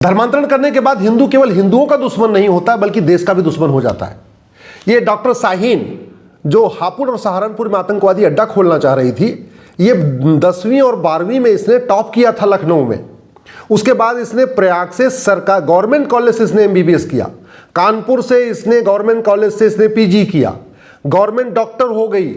धर्मांतरण करने के बाद हिंदू केवल हिंदुओं का दुश्मन नहीं होता बल्कि देश का भी दुश्मन हो जाता है। ये डॉक्टर शाहीन जो हापुड़ और सहारनपुर में आतंकवादी अड्डा खोलना चाह रही थी, ये 10वीं और 12वीं में इसने टॉप किया था लखनऊ में। उसके बाद इसने प्रयाग से सरकार गवर्नमेंट कॉलेज से इसने एमबीबीएस किया, कानपुर से इसने गवर्नमेंट कॉलेज से इसने पीजी किया, गवर्नमेंट डॉक्टर हो गई,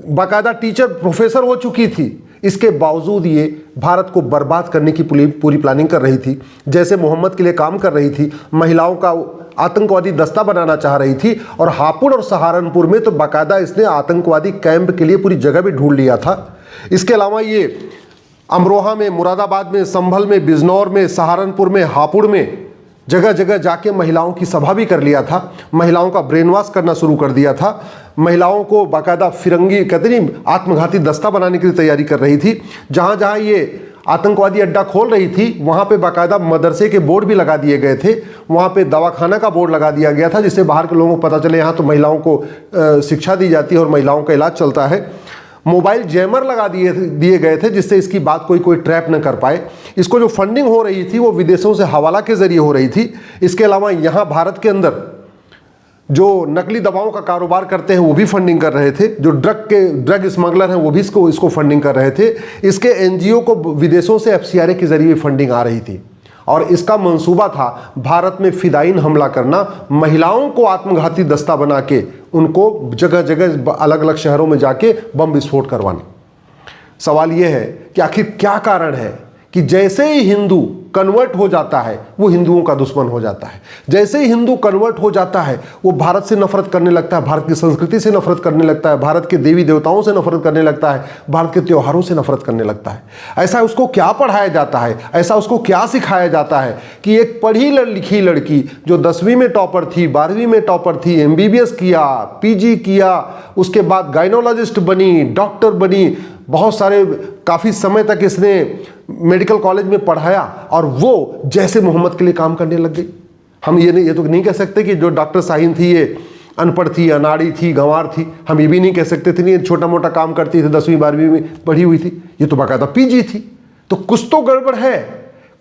बाकायदा टीचर प्रोफेसर हो चुकी थी। इसके बावजूद ये भारत को बर्बाद करने की पूरी प्लानिंग कर रही थी, जैसे मोहम्मद के लिए काम कर रही थी, महिलाओं का आतंकवादी दस्ता बनाना चाह रही थी। और हापुड़ और सहारनपुर में तो बाकायदा इसने आतंकवादी कैंप के लिए पूरी जगह भी ढूंढ लिया था। इसके अलावा ये अमरोहा में, मुरादाबाद में, संभल में, बिजनौर में, सहारनपुर में, हापुड़ में जगह जगह जाके महिलाओं की सभा भी कर लिया था, महिलाओं का ब्रेन वॉश करना शुरू कर दिया था, महिलाओं को बाकायदा फिरंगी कहते नहीं आत्मघाती दस्ता बनाने की तैयारी कर रही थी। जहाँ जहाँ ये आतंकवादी अड्डा खोल रही थी वहाँ पे बाकायदा मदरसे के बोर्ड भी लगा दिए गए थे, वहाँ पे दवाखाना का बोर्ड लगा दिया गया था, जिससे बाहर के लोगों को पता चले यहाँ तो महिलाओं को शिक्षा दी जाती है और महिलाओं का इलाज चलता है। मोबाइल जैमर लगा दिए गए थे जिससे इसकी बात कोई ट्रैप न कर पाए। इसको जो फंडिंग हो रही थी वो विदेशों से हवाला के जरिए हो रही थी। इसके अलावा यहाँ भारत के अंदर जो नकली दवाओं का कारोबार करते हैं वो भी फंडिंग कर रहे थे, जो ड्रग स्मगलर हैं वो भी इसको फंडिंग कर रहे थे। इसके एनजीओ को विदेशों से एफसीआरए के जरिए फंडिंग आ रही थी और इसका मंसूबा था भारत में फिदायीन हमला करना, महिलाओं को आत्मघाती दस्ता बना के उनको जगह जगह अलग अलग शहरों में जाके बम विस्फोट करवाना। सवाल यह है कि आखिर क्या कारण है कि जैसे ही हिंदू कन्वर्ट हो जाता है वो हिंदुओं का दुश्मन हो जाता है, जैसे ही हिंदू कन्वर्ट हो जाता है वो भारत से नफरत करने लगता है, भारत की संस्कृति से नफरत करने लगता है, भारत के देवी देवताओं से नफरत करने लगता है, भारत के त्योहारों से नफरत करने लगता है। ऐसा उसको क्या पढ़ाया जाता है, ऐसा उसको क्या सिखाया जाता है कि एक पढ़ी लिखी लड़की जो 10वीं में टॉपर थी, 12वीं में टॉपर थी, एमबीबीएस किया, पीजी किया, उसके बाद गायनोलॉजिस्ट बनी, डॉक्टर बनी, बहुत सारे काफ़ी समय तक इसने मेडिकल कॉलेज में पढ़ाया और वो जैसे मोहम्मद के लिए काम करने लग गई। हम ये तो नहीं कह सकते कि जो डॉक्टर शाहीन थी ये अनपढ़ थी, अनाड़ी थी, गंवार थी। हम ये भी नहीं कह सकते थे नहीं छोटा मोटा काम करती थी, 10वीं 12वीं में पढ़ी हुई थी। ये तो बाकायदा पीजी थी। तो कुछ तो गड़बड़ है,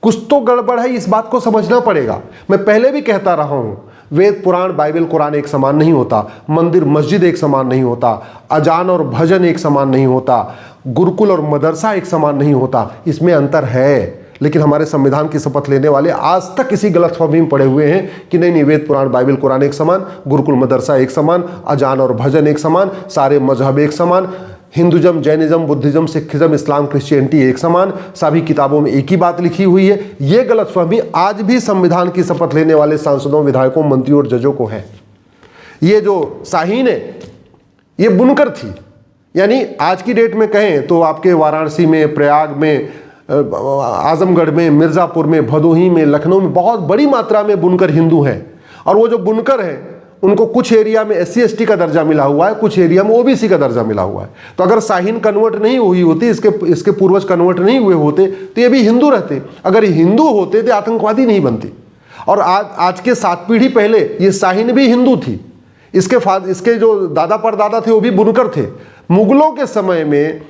कुछ तो गड़बड़ है, इस बात को समझना पड़ेगा। मैं पहले भी कहता रहा हूँ, वेद पुराण बाइबल कुरान एक समान नहीं होता, मंदिर मस्जिद एक समान नहीं होता, अजान और भजन एक समान नहीं होता, गुरुकुल और मदरसा एक समान नहीं होता, इसमें अंतर है। लेकिन हमारे संविधान की शपथ लेने वाले आज तक इसी गलतफहमी में पड़े हुए हैं कि नहीं वेद पुराण बाइबल कुरान एक समान, गुरुकुल मदरसा एक समान, अजान और भजन एक समान, सारे मजहब एक समान, हिंदुज़म, जैनिज़्म, बुद्धिज़्म, सिखिज़्म, इस्लाम, क्रिश्चियनिटी एक समान, सभी किताबों में एक ही बात लिखी हुई है। ये गलतफहमी आज भी संविधान की शपथ लेने वाले सांसदों, विधायकों, मंत्रियों और जजों को है। ये जो शाहीन है ये बुनकर थी, यानी आज की डेट में कहें तो आपके वाराणसी में, प्रयाग में, आजमगढ़ में, मिर्ज़ापुर में, भदोही में, लखनऊ में बहुत बड़ी मात्रा में बुनकर हिंदू हैं। और वो जो बुनकर हैं उनको कुछ एरिया में SC/ST का दर्जा मिला हुआ है, कुछ एरिया में OBC का दर्जा मिला हुआ है। तो अगर शाहीन कन्वर्ट नहीं हुई होती, इसके पूर्वज कन्वर्ट नहीं हुए होते तो ये भी हिंदू रहते। अगर ये हिंदू होते तो आतंकवादी नहीं बनते। और आज के 7 पीढ़ी पहले ये शाहीन भी हिंदू थी, इसके जो दादा परदादा थे वो भी बुनकर थे। मुगलों के समय में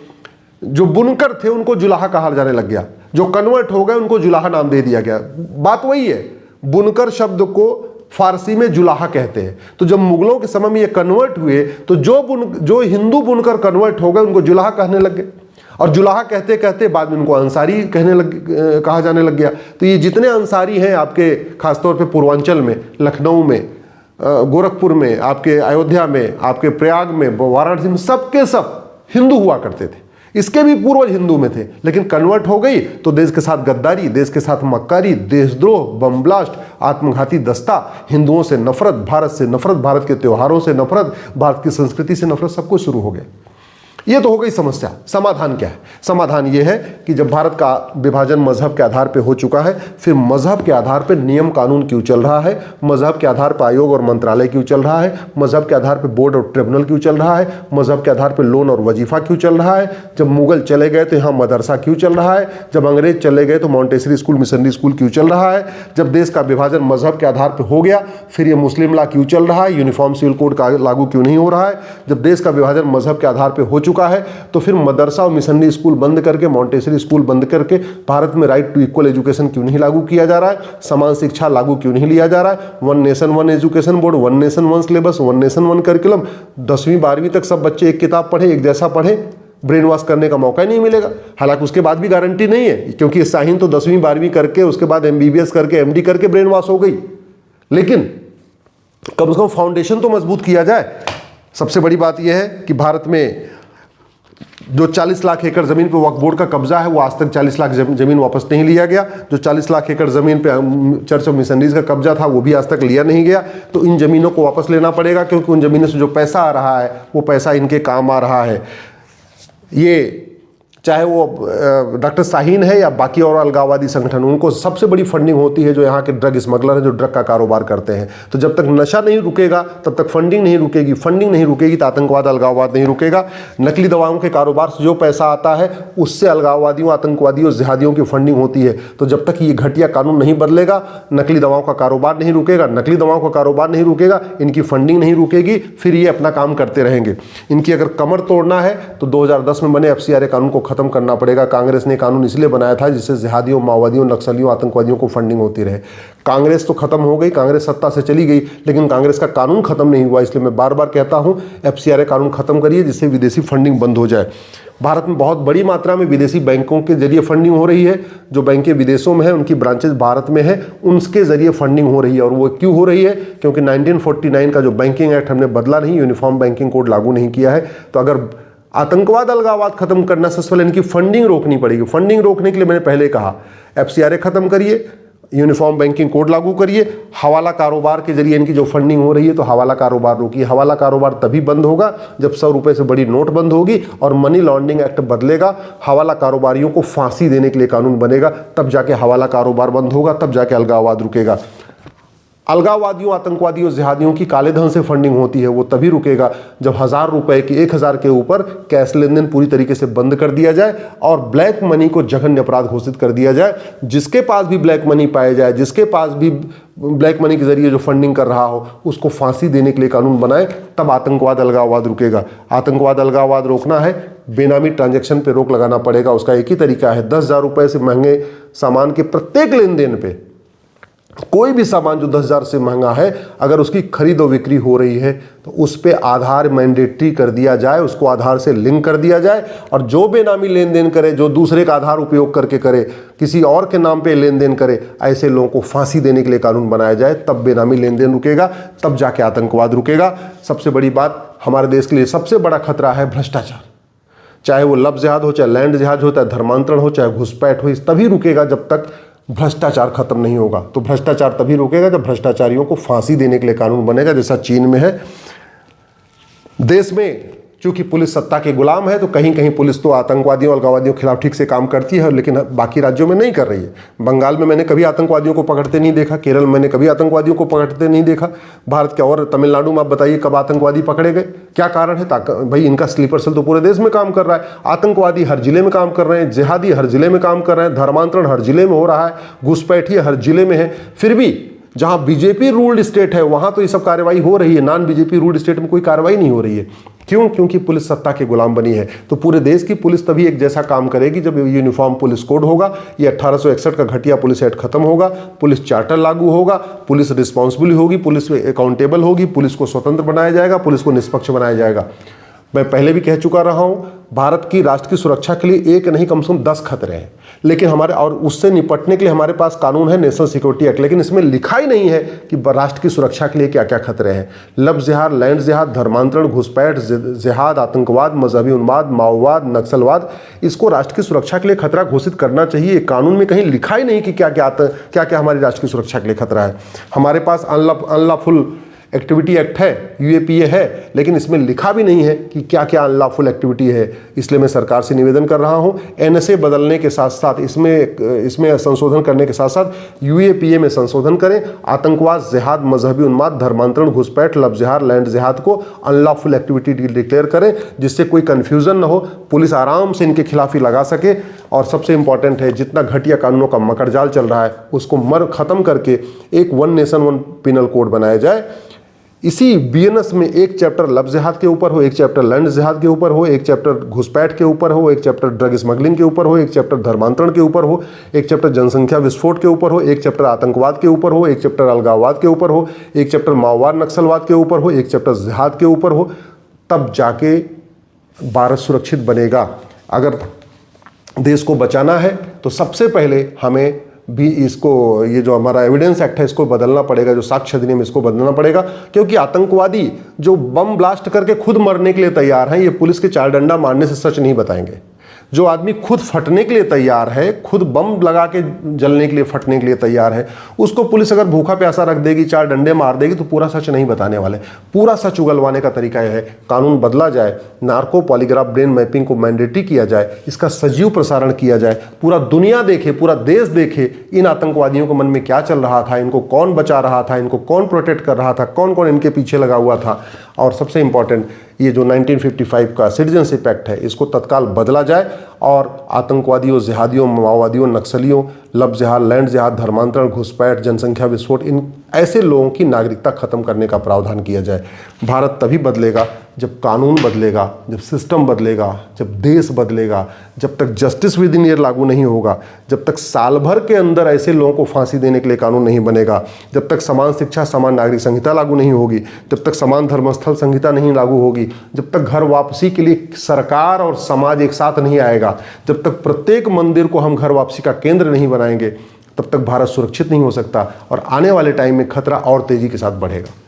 जो बुनकर थे उनको जुलाहा कहा जाने लग गया, जो कन्वर्ट हो गए उनको जुलाहा नाम दे दिया गया। बात वही है, बुनकर शब्द को फारसी में जुलाहा कहते हैं। तो जब मुगलों के समय में ये कन्वर्ट हुए तो जो हिंदू बुनकर कन्वर्ट हो गए उनको जुलाहा कहने लग गए। और जुलाहा कहते कहते बाद में उनको अंसारी कहा जाने लग गया। तो ये जितने अंसारी हैं आपके खासतौर पे पूर्वांचल में, लखनऊ में, गोरखपुर में, आपके अयोध्या में, आपके प्रयाग में, वाराणसी में, सबके सब हिंदू हुआ करते थे। इसके भी पूर्वज हिंदू में थे, लेकिन कन्वर्ट हो गई तो देश के साथ गद्दारी, देश के साथ मक्कारी, देशद्रोह, बम ब्लास्ट, आत्मघाती दस्ता, हिंदुओं से नफरत, भारत से नफरत, भारत के त्योहारों से नफरत, भारत की संस्कृति से नफरत, सब कुछ शुरू हो गया। ये तो हो गई समस्या। समाधान क्या है? समाधान ये है कि जब भारत का विभाजन मजहब के आधार पर हो चुका है, फिर मजहब के आधार पर नियम कानून क्यों चल रहा है, मजहब के आधार पर आयोग और मंत्रालय क्यों चल रहा है, मजहब के आधार पर बोर्ड और ट्रिब्यूनल क्यों चल रहा है, मजहब के आधार पर लोन और वजीफा क्यों चल रहा है, जब मुगल चले गए तो यहाँ मदरसा क्यों चल रहा है, जब अंग्रेज चले गए तो मॉन्टेसरी स्कूल, मिशनरी स्कूल क्यों चल रहा है, जब देश का विभाजन मजहब के आधार पर हो गया फिर ये मुस्लिम लॉ क्यों चल रहा है, यूनिफॉर्म सिविल कोड का लागू क्यों नहीं हो रहा है, जब देश का विभाजन मजहब के आधार पर हो चुका चुका है, तो फिर मदरसा और मिशनरी स्कूल बंद करके, मॉन्टेसरी स्कूल बंद करके भारत में राइट टू इक्वल एजुकेशन क्यों नहीं लागू किया जा रहा है? समान शिक्षा लागू क्यों नहीं लिया जा रहा है? One nation one education board, one nation one syllabus, one nation one curriculum, 10वीं 12वीं तक सब बच्चे एक किताब पढ़े, एक जैसा पढ़े, ब्रेन वॉश करने का मौका ही नहीं मिलेगा। हालांकि उसके बाद भी गारंटी नहीं है, क्योंकि शाहीन तो 10वीं 12वीं करके उसके बाद MBBS करके MD करके ब्रेन वॉश हो गई, लेकिन कम से कम फाउंडेशन तो मजबूत किया जाए। सबसे बड़ी बात यह है कि भारत में जो 40 लाख एकड़ जमीन पे वक्फ बोर्ड का कब्जा है, वो आज तक 40 लाख जमीन वापस नहीं लिया गया। जो 40 लाख एकड़ जमीन पे चर्च ऑफ मिशनरीज का कब्जा था, वो भी आज तक लिया नहीं गया। तो इन जमीनों को वापस लेना पड़ेगा, क्योंकि उन जमीनों से जो पैसा आ रहा है वो पैसा इनके काम आ रहा है। ये चाहे वो डॉक्टर शाहीन है या बाकी और अलगाववादी संगठन, उनको सबसे बड़ी फंडिंग होती है जो यहाँ के ड्रग स्मगलर हैं, जो ड्रग का कारोबार करते हैं। तो जब तक नशा नहीं रुकेगा तब तक फंडिंग नहीं रुकेगी, फंडिंग नहीं रुकेगी तो आतंकवाद अलगाववाद नहीं रुकेगा। नकली दवाओं के कारोबार से जो पैसा आता है उससे अलगाववादियों, आतंकवादियों, जिहादियों की फंडिंग होती है। तो जब तक ये घटिया कानून नहीं बदलेगा, नकली दवाओं का कारोबार नहीं रुकेगा, नकली दवाओं का कारोबार नहीं रुकेगा, इनकी फंडिंग नहीं रुकेगी, फिर ये अपना काम करते रहेंगे। इनकी अगर कमर तोड़ना है तो 2010 में बने FCRA कानून को खत्म करना पड़ेगा। कांग्रेस ने कानून इसलिए बनाया था जिससे जिहादियों, माओवादियों, नक्सलियों, आतंकवादियों को फंडिंग होती रहे। कांग्रेस तो खत्म हो गई, कांग्रेस सत्ता से चली गई, लेकिन कांग्रेस का कानून खत्म नहीं हुआ। इसलिए मैं बार बार कहता हूं, FCRA कानून खत्म करिए जिससे विदेशी फंडिंग बंद हो जाए। भारत में बहुत बड़ी मात्रा में विदेशी बैंकों के जरिए फंडिंग हो रही है। जो बैंकें विदेशों में हैं, उनकी ब्रांचेज भारत में है, उनके जरिए फंडिंग हो रही है। और वो क्यों हो रही है? क्योंकि 1949 का जो बैंकिंग एक्ट हमने बदला नहीं, यूनिफॉर्म बैंकिंग कोड लागू नहीं किया है। तो अगर आतंकवाद, अलगाववाद खत्म करना, सबसे पहले इनकी फंडिंग रोकनी पड़ेगी। फंडिंग रोकने के लिए मैंने पहले कहा, FCRA खत्म करिए, यूनिफॉर्म बैंकिंग कोड लागू करिए, हवाला कारोबार के जरिए इनकी जो फंडिंग हो रही है तो हवाला कारोबार रोकिए। हवाला कारोबार तभी बंद होगा जब 100 रुपए से बड़ी नोट बंद होगी और मनी लॉन्ड्रिंग एक्ट बदलेगा, हवाला कारोबारियों को फांसी देने के लिए कानून बनेगा, तब जाके हवाला कारोबार बंद होगा, तब जाके अलगाववाद रुकेगा। अलगाववादियों, आतंकवादियों, जिहादियों की काले धन से फंडिंग होती है, वो तभी रुकेगा जब 1000 रुपए की 1000 के ऊपर कैश लेन देन पूरी तरीके से बंद कर दिया जाए और ब्लैक मनी को जघन्य अपराध घोषित कर दिया जाए। जिसके पास भी ब्लैक मनी पाया जाए, जिसके पास भी ब्लैक मनी के जरिए जो फंडिंग कर रहा हो, उसको फांसी देने के लिए कानून बनाए, तब आतंकवाद, अलगाववाद रुकेगा। आतंकवाद, अलगाववाद रोकना है, बेनामी ट्रांजैक्शन पे रोक लगाना पड़ेगा। उसका एक ही तरीका है, 10,000 रुपए से महंगे सामान के प्रत्येक लेन देन पे, कोई भी सामान जो 10,000 से महंगा है, अगर उसकी खरीद और बिक्री हो रही है तो उस पे आधार मैंडेटरी कर दिया जाए, उसको आधार से लिंक कर दिया जाए। और जो बेनामी लेन देन करे, जो दूसरे का आधार उपयोग करके करे, किसी और के नाम पे लेन देन करे, ऐसे लोगों को फांसी देने के लिए कानून बनाया जाए, तब बेनामी लेन देन रुकेगा, तब जाके आतंकवाद रुकेगा। सबसे बड़ी बात, हमारे देश के लिए सबसे बड़ा खतरा है भ्रष्टाचार। चाहे वो लव जिहाद हो, चाहे लैंड जिहाद हो, चाहे धर्मांतरण हो, चाहे घुसपैठ हो, इस तभी रुकेगा जब तक भ्रष्टाचार खत्म नहीं होगा। तो भ्रष्टाचार तभी रुकेगा जब भ्रष्टाचारियों को फांसी देने के लिए कानून बनेगा, जैसा चीन में है। देश में चूंकि पुलिस सत्ता के गुलाम है, तो कहीं कहीं पुलिस तो आतंकवादियों, अलगाववादियों के खिलाफ ठीक से काम करती है, लेकिन बाकी राज्यों में नहीं कर रही है। बंगाल में मैंने कभी आतंकवादियों को पकड़ते नहीं देखा, केरल में मैंने कभी आतंकवादियों को पकड़ते नहीं देखा। भारत के और तमिलनाडु में आप बताइए कब आतंकवादी पकड़े गए? क्या कारण है? भाई इनका स्लीपर सेल तो पूरे देश में काम कर रहा है। आतंकवादी हर जिले में काम कर रहे हैं, जिहादी हर जिले में काम कर रहे हैं, धर्मांतरण हर जिले में हो रहा है, घुसपैठिए हर जिले में है। फिर भी जहां बीजेपी रूल्ड स्टेट है वहां तो ये सब कार्रवाई हो रही है, नॉन बीजेपी रूल्ड स्टेट में कोई कार्रवाई नहीं हो रही है। क्यों? क्योंकि पुलिस सत्ता के गुलाम बनी है। तो पूरे देश की पुलिस तभी एक जैसा काम करेगी जब यूनिफॉर्म पुलिस कोड होगा, ये 1861 का घटिया पुलिस एक्ट खत्म होगा, पुलिस चार्टर लागू होगा, पुलिस रिस्पॉन्सिबल होगी, पुलिस अकाउंटेबल होगी, पुलिस को स्वतंत्र बनाया जाएगा, पुलिस को निष्पक्ष बनाया जाएगा। मैं पहले भी कह चुका रहा हूं, भारत की राष्ट्र की सुरक्षा के लिए एक नहीं कम से कम 10 खतरे हैं, लेकिन हमारे और उससे निपटने के लिए हमारे पास कानून है, नेशनल सिक्योरिटी एक्ट, लेकिन इसमें लिखा ही नहीं है कि राष्ट्र की सुरक्षा के लिए क्या क्या खतरे हैं। लव जिहाद, लैंड जिहाद, धर्मांतरण, घुसपैठ, जिहाद, आतंकवाद, मजहबी उन्माद, माओवाद, नक्सलवाद, इसको राष्ट्र की सुरक्षा के लिए खतरा घोषित करना चाहिए। कानून में कहीं लिखा ही नहीं कि क्या क्या हमारी राष्ट्र की सुरक्षा के लिए खतरा है। हमारे पास अनलॉफुल एक्टिविटी एक्ट है, UAPA है, लेकिन इसमें लिखा भी नहीं है कि क्या क्या अनलॉफुल एक्टिविटी है। इसलिए मैं सरकार से निवेदन कर रहा हूं, NSA बदलने के साथ साथ इसमें संशोधन करने के साथ साथ UAPA में संशोधन करें। आतंकवाद, जिहाद, मजहबी उन्माद, धर्मांतरण, घुसपैठ, लव जिहाद, लैंड जिहाद को अनलॉफुल एक्टिविटी डिक्लेयर करें, जिससे कोई कन्फ्यूजन न हो, पुलिस आराम से इनके खिलाफ ही लगा सके। और सबसे इंपॉर्टेंट है, जितना घटिया कानूनों का मकड़जाल चल रहा है उसको खत्म करके एक one nation one penal code बनाया जाए। इसी बीएनएस में एक चैप्टर लव जिहाद के ऊपर हो, एक चैप्टर लैंड जिहाद के ऊपर हो, एक चैप्टर घुसपैठ के ऊपर हो, एक चैप्टर ड्रग स्मगलिंग के ऊपर हो, एक चैप्टर धर्मांतरण के ऊपर हो, एक चैप्टर जनसंख्या विस्फोट के ऊपर हो, एक चैप्टर आतंकवाद के ऊपर हो, एक चैप्टर अलगाववाद के ऊपर हो, एक चैप्टर माओवाद नक्सलवाद के ऊपर हो, एक चैप्टर जिहाद के ऊपर हो, तब जाके भारत सुरक्षित बनेगा। अगर देश को बचाना है तो सबसे पहले हमें भी इसको, ये जो हमारा एविडेंस एक्ट है इसको बदलना पड़ेगा, जो साक्ष्य अधिनियम इसको बदलना पड़ेगा, क्योंकि आतंकवादी जो बम ब्लास्ट करके खुद मरने के लिए तैयार हैं, ये पुलिस के चार डंडा मारने से सच नहीं बताएंगे। जो आदमी खुद फटने के लिए तैयार है, खुद बम लगा के जलने के लिए, फटने के लिए तैयार है, उसको पुलिस अगर भूखा प्यासा रख देगी, चार डंडे मार देगी, तो पूरा सच नहीं बताने वाले। पूरा सच उगलवाने का तरीका यह है, कानून बदला जाए, नार्को पॉलीग्राफ ब्रेन मैपिंग को मैंडेटरी किया जाए, इसका सजीव प्रसारण किया जाए, पूरा दुनिया देखे, पूरा देश देखे इन आतंकवादियों के मन में क्या चल रहा था, इनको कौन बचा रहा था, इनको कौन प्रोटेक्ट कर रहा था, कौन कौन इनके पीछे लगा हुआ था। और सबसे इंपॉर्टेंट, ये जो 1955 का सिटीजनशिप एक्ट है, इसको तत्काल बदला जाए और आतंकवादियों, जिहादियों, माओवादियों, नक्सलियों, लव जिहाद, लैंड जिहाद, धर्मांतरण, घुसपैठ, जनसंख्या विस्फोट, इन ऐसे लोगों की नागरिकता खत्म करने का प्रावधान किया जाए। भारत तभी बदलेगा जब कानून बदलेगा, जब सिस्टम बदलेगा, जब देश बदलेगा। जब तक जस्टिस विद इन ईयर लागू नहीं होगा, जब तक साल भर के अंदर ऐसे लोगों को फांसी देने के लिए कानून नहीं बनेगा, जब तक समान शिक्षा समान नागरिक संहिता लागू नहीं होगी, जब तक समान धर्मस्थल संहिता नहीं लागू होगी, जब तक घर वापसी के लिए सरकार और समाज एक साथ नहीं आएगा, जब तक प्रत्येक मंदिर को हम घर वापसी का केंद्र नहीं बनाएंगे, तब तक भारत सुरक्षित नहीं हो सकता और आने वाले टाइम में खतरा और तेजी के साथ बढ़ेगा।